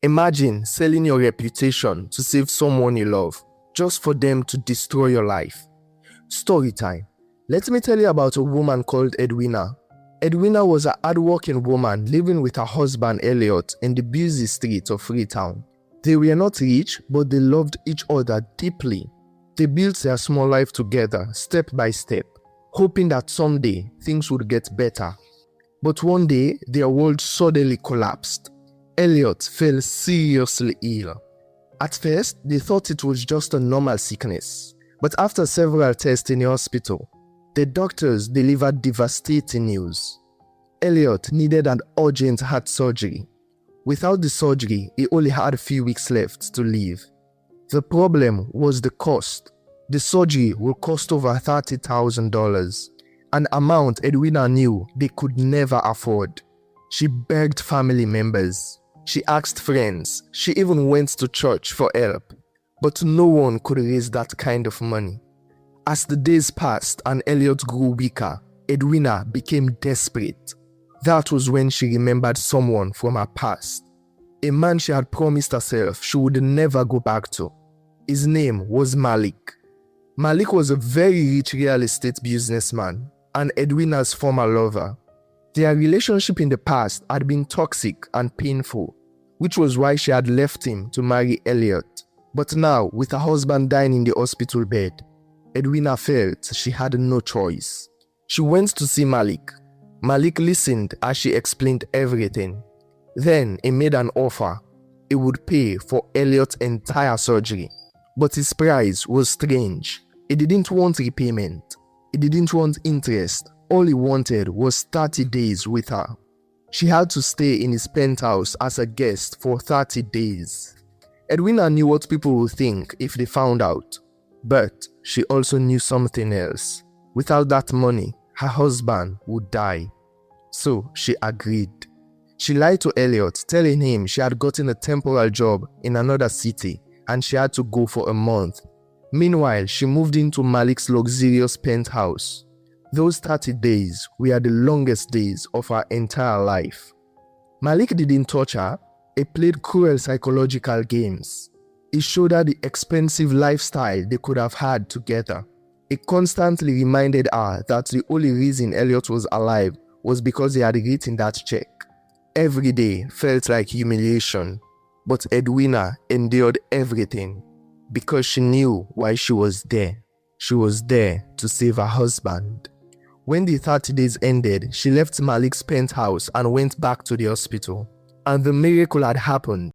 Imagine selling your reputation to save someone you love, just for them to destroy your life. Story time. Let me tell you about a woman called Edwina. Edwina was a hardworking woman living with her husband Elliot in the busy streets of Freetown. They were not rich, but they loved each other deeply. They built their small life together, step by step, hoping that someday things would get better. But one day, their world suddenly collapsed. Elliot fell seriously ill. At first, they thought it was just a normal sickness. But after several tests in the hospital, the doctors delivered devastating news. Elliot needed an urgent heart surgery. Without the surgery, he only had a few weeks left to live. The problem was the cost. The surgery would cost over $30,000, an amount Edwina knew they could never afford. She begged family members. She asked friends. She even went to church for help. But no one could raise that kind of money. As the days passed and Elliot grew weaker, Edwina became desperate. That was when she remembered someone from her past. A man she had promised herself she would never go back to. His name was Malik. Malik was a very rich real estate businessman and Edwina's former lover. Their relationship in the past had been toxic and painful, which was why she had left him to marry Elliot. But now, with her husband dying in the hospital bed, Edwina felt she had no choice. She went to see Malik. Malik listened as she explained everything. Then he made an offer. He would pay for Elliot's entire surgery. But his price was strange. He didn't want repayment. He didn't want interest. All he wanted was 30 days with her. She had to stay in his penthouse as a guest for 30 days. Edwina knew what people would think if they found out. But she also knew something else. Without that money, her husband would die. So she agreed. She lied to Elliot, telling him she had gotten a temporary job in another city and she had to go for a month. Meanwhile, she moved into Malik's luxurious penthouse. Those 30 days were the longest days of her entire life. Malik didn't touch her. He played cruel psychological games. He showed her the expensive lifestyle they could have had together. He constantly reminded her that the only reason Elliot was alive was because he had written that check. Every day felt like humiliation, but Edwina endured everything because she knew why she was there. She was there to save her husband. When the 30 days ended, she left Malik's penthouse and went back to the hospital. And the miracle had happened.